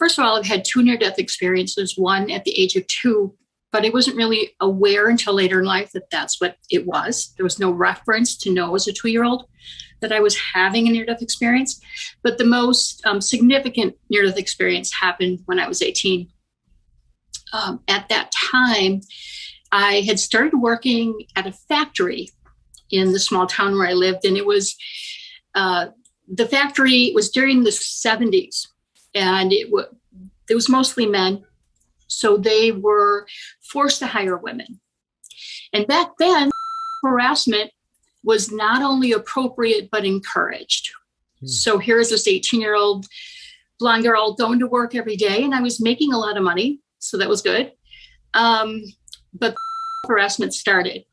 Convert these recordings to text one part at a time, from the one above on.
first of all, I've had 2 near-death experiences, one at the age of 2, but I wasn't really aware until later in life that that's what it was. There was no reference to know as a 2-year-old that I was having a near-death experience. But the most significant near-death experience happened when I was 18. At that time, I had started working at a factory in the small town where I lived, and it was the factory was during the 70s, and it was mostly men, so they were forced to hire women. And back then, harassment was not only appropriate but encouraged. So here's this 18-year-old blonde girl going to work every day, and I was making a lot of money, so that was good. But harassment started,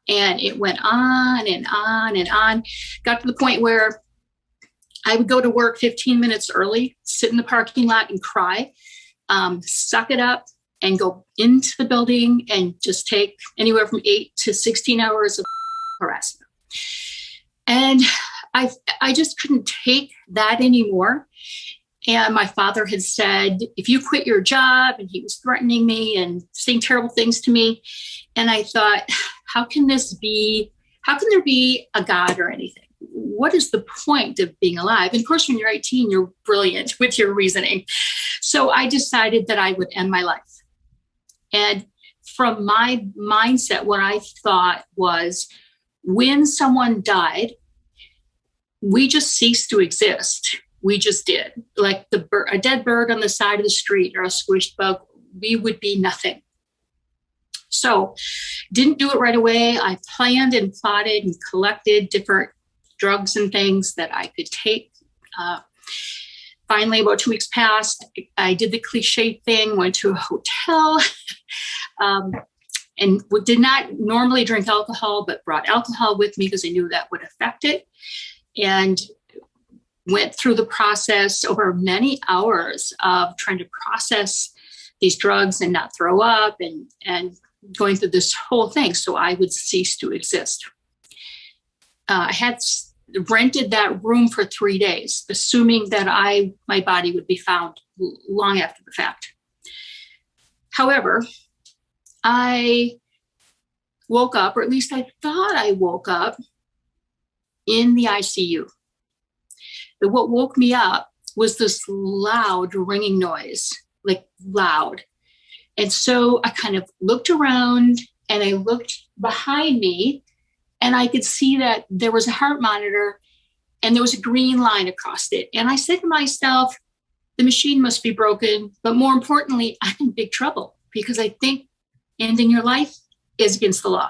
and it went on and on and on. Got to the point where I would go to work 15 minutes early, sit in the parking lot and cry, suck it up, and go into the building and just take anywhere from 8 to 16 hours of harassment. And I just couldn't take that anymore. And my father had said, if you quit your job, and he was threatening me and saying terrible things to me. And I thought, how can there be a God or anything? What is the point of being alive? And of course, when you're 18, you're brilliant with your reasoning. So I decided that I would end my life. And from my mindset, what I thought was, when someone died, we just ceased to exist. We just did. Like a dead bird on the side of the street or a squished bug, we would be nothing. So didn't do it right away. I planned and plotted and collected different drugs and things that I could take. Finally, about 2 weeks passed. I did the cliche thing, went to a hotel, and did not normally drink alcohol, but brought alcohol with me because I knew that would affect it. And went through the process over many hours of trying to process these drugs and not throw up, and going through this whole thing so I would cease to exist. I had rented that room for 3 days, assuming that my body would be found long after the fact. However, I woke up, or at least I thought I woke up, in the ICU. But what woke me up was this loud ringing noise, like loud. And so I kind of looked around, and I looked behind me, and I could see that there was a heart monitor and there was a green line across it. And I said to myself, the machine must be broken. But more importantly, I'm in big trouble, because I think ending your life is against the law.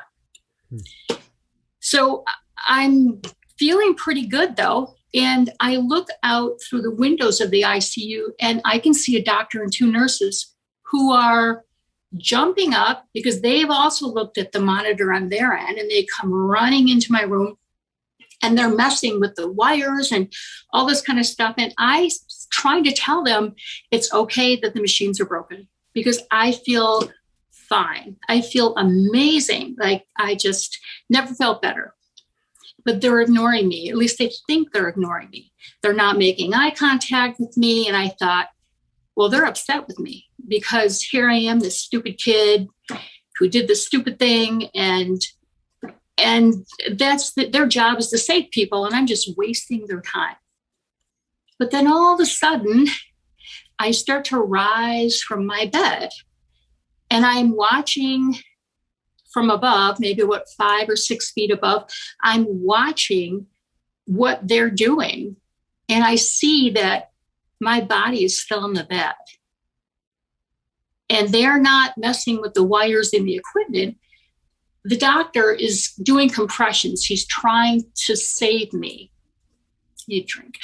So I'm feeling pretty good, though. And I look out through the windows of the ICU, and I can see a doctor and 2 nurses who are jumping up because they've also looked at the monitor on their end, and they come running into my room, and they're messing with the wires and all this kind of stuff. And I trying to tell them it's okay that the machines are broken, because I feel fine. I feel amazing. Like I just never felt better. But they're ignoring me. At least they think they're ignoring me. They're not making eye contact with me. And I thought, well, they're upset with me, because here I am, this stupid kid who did this stupid thing. And that's their job is to save people. And I'm just wasting their time. But then all of a sudden, I start to rise from my bed, and I'm watching from above, maybe 5 or 6 feet above. I'm watching what they're doing. And I see that my body is still in the bed. And they're not messing with the wires in the equipment. The doctor is doing compressions. He's trying to save me. You drink.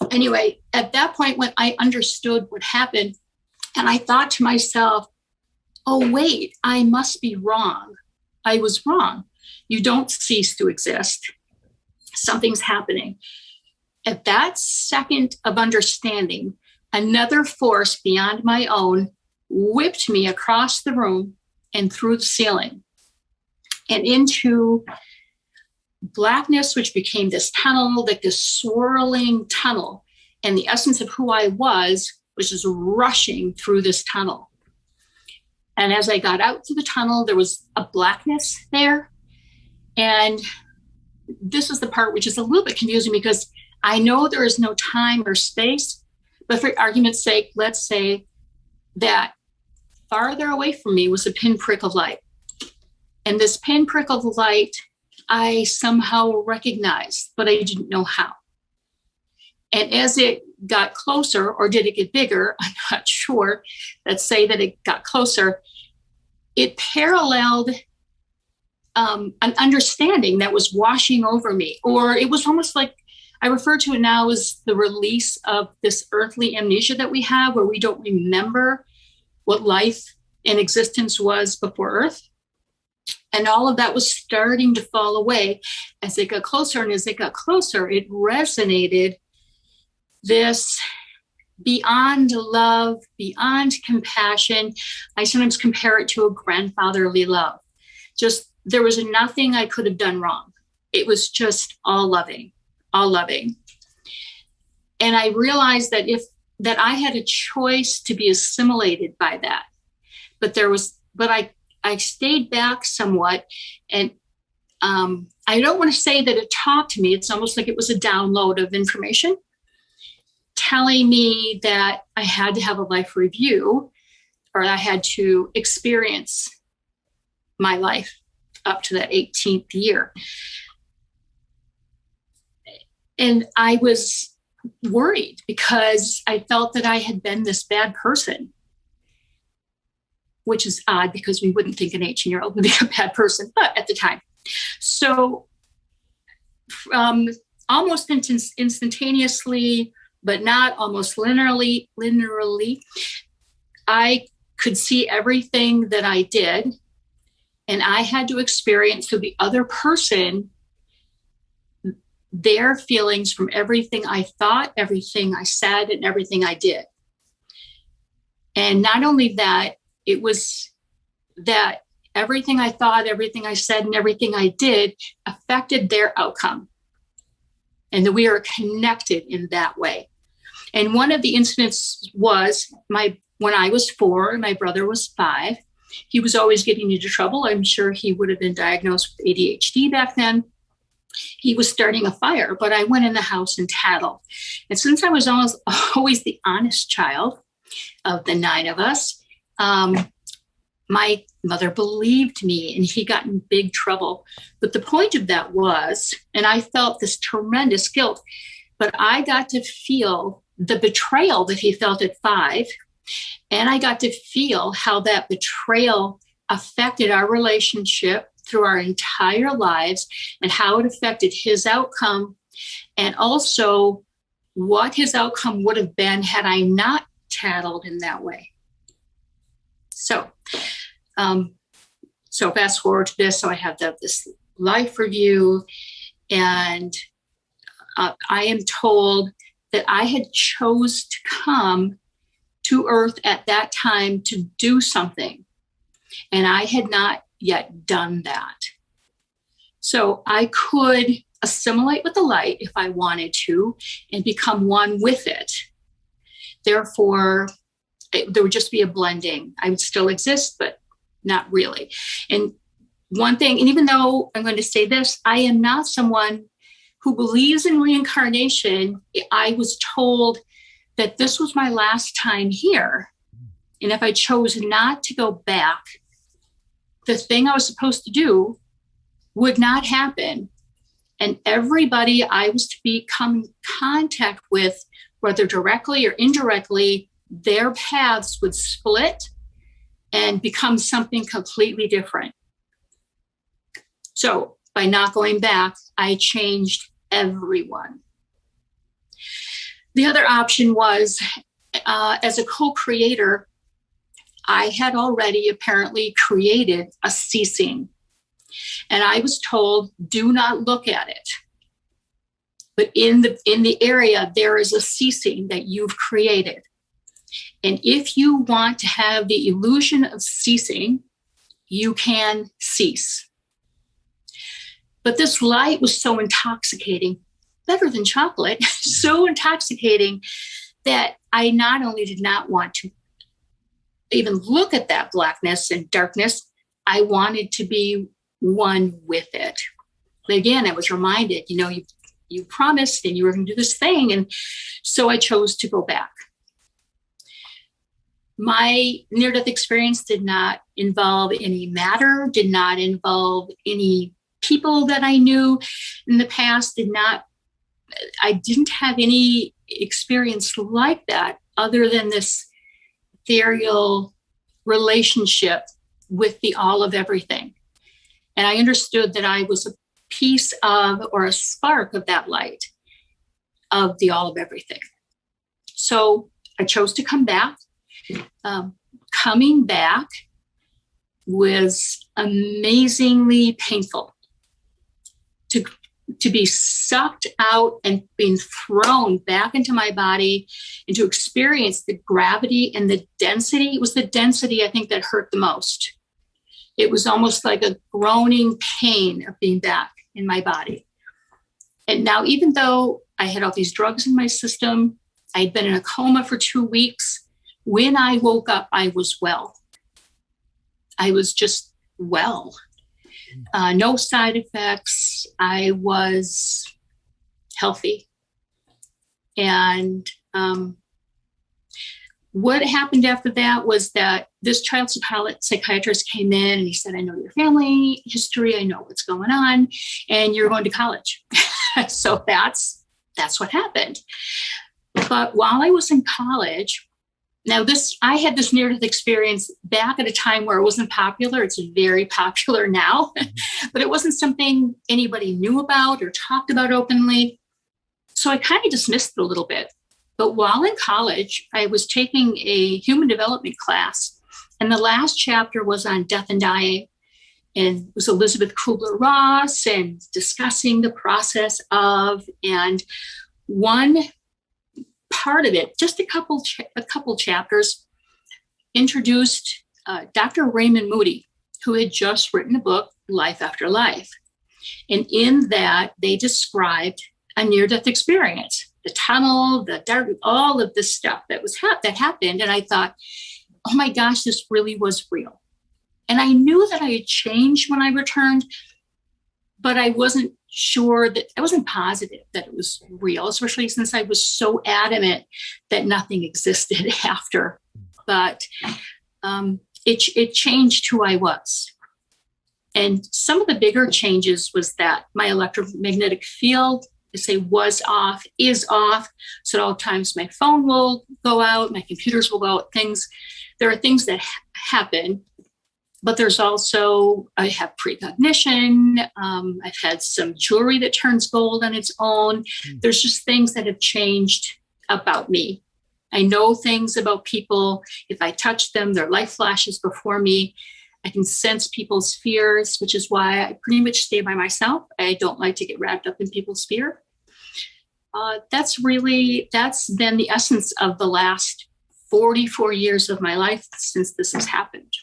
Anyway, at that point, when I understood what happened, and I thought to myself, oh, wait, I must be wrong. I was wrong. You don't cease to exist. Something's happening. At that second of understanding, another force beyond my own whipped me across the room and through the ceiling and into blackness, which became this tunnel, like this swirling tunnel. And the essence of who I was just rushing through this tunnel. And as I got out through the tunnel, there was a blackness there. And this is the part which is a little bit confusing, because I know there is no time or space, but for argument's sake, let's say that farther away from me was a pinprick of light. And this pinprick of light, I somehow recognized, but I didn't know how. And as it got closer, or did it get bigger? I'm not sure. Let's say that it got closer. It paralleled an understanding that was washing over me, or it was almost like, I refer to it now as the release of this earthly amnesia that we have, where we don't remember what life and existence was before Earth. And all of that was starting to fall away as it got closer. And as it got closer, it resonated this beyond love, beyond compassion. I sometimes compare it to a grandfatherly love. Just, there was nothing I could have done wrong. It was just all loving, all loving. And I realized that that I had a choice to be assimilated by that. But I stayed back somewhat. And I don't want to say that it taught to me. It's almost like it was a download of information telling me that I had to have a life review, or I had to experience my life up to that 18th year. And I was worried because I felt that I had been this bad person, which is odd because we wouldn't think an 18-year-old would be a bad person, but at the time. So almost instantaneously, but not almost linearly, I could see everything that I did, and I had to experience through the other person their feelings from everything I thought, everything I said, and everything I did. And not only that, it was that everything I thought, everything I said, and everything I did affected their outcome. And that we are connected in that way. And one of the incidents was when I was 4 and my brother was 5. He was always getting into trouble. I'm sure he would have been diagnosed with ADHD back then. He was starting a fire, but I went in the house and tattled. And since I was always the honest child of the 9 of us, my mother believed me, and he got in big trouble. But the point of that was, and I felt this tremendous guilt, but I got to feel the betrayal that he felt at 5. And I got to feel how that betrayal affected our relationship through our entire lives, and how it affected his outcome, and also what his outcome would have been had I not tattled in that way. So fast forward to this. So I have this life review, and I am told that I had chose to come to Earth at that time to do something, and I had not yet done that. So I could assimilate with the light if I wanted to and become one with it. Therefore, there would just be a blending. I would still exist, but not really. And one thing, and even though I'm going to say this, I am not someone who believes in reincarnation. I was told that this was my last time here. And if I chose not to go back, the thing I was supposed to do would not happen. And everybody I was to come in contact with, whether directly or indirectly, their paths would split and become something completely different. So by not going back, I changed everyone. The other option was, as a co-creator, I had already apparently created a ceasing. And I was told, do not look at it. But in the area, there is a ceasing that you've created. And if you want to have the illusion of ceasing, you can cease. But this light was so intoxicating better than chocolate, so intoxicating that I not only did not want to even look at that blackness and darkness, I wanted to be one with it. But again, I was reminded, you promised and you were going to do this thing. And so I chose to go back. My near-death experience did not involve any matter, did not involve any people that I knew in the past, I didn't have any experience like that other than this ethereal relationship with the all of everything. And I understood that I was a piece of, or a spark of that light of the all of everything. So I chose to come back. Coming back was amazingly painful. To be sucked out and being thrown back into my body and to experience the gravity and the density. It was the density, I think, that hurt the most. It was almost like a groaning pain of being back in my body. And now, even though I had all these drugs in my system, I'd been in a coma for 2 weeks. When I woke up, I was well. I was just well. No side effects. I was healthy. And what happened after that was that this child psychiatrist came in and he said, I know your family history. I know what's going on. And you're going to college. So that's what happened. But while I was in college, now I had this near-death experience back at a time where it wasn't popular. It's very popular now, but it wasn't something anybody knew about or talked about openly. So I kind of dismissed it a little bit. But while in college, I was taking a human development class, and the last chapter was on death and dying. And it was Elizabeth Kubler-Ross and discussing the process of, and one part of it, just a couple chapters, introduced Dr. Raymond Moody, who had just written a book, Life After Life. And in that, they described a near-death experience, the tunnel, the dark, all of this stuff that happened. And I thought, oh my gosh, this really was real. And I knew that I had changed when I returned, but I wasn't sure that I wasn't positive that it was real, especially since I was so adamant that nothing existed after. But it changed who I was. And some of the bigger changes was that my electromagnetic field, I say, was off, is off. So at all times my phone will go out, my computers will go out, there are things that happen. But there's also, I have precognition. I've had some jewelry that turns gold on its own. There's just things that have changed about me. I know things about people. If I touch them, their life flashes before me. I can sense people's fears, which is why I pretty much stay by myself. I don't like to get wrapped up in people's fear. That's been the essence of the last 44 years of my life since this has happened.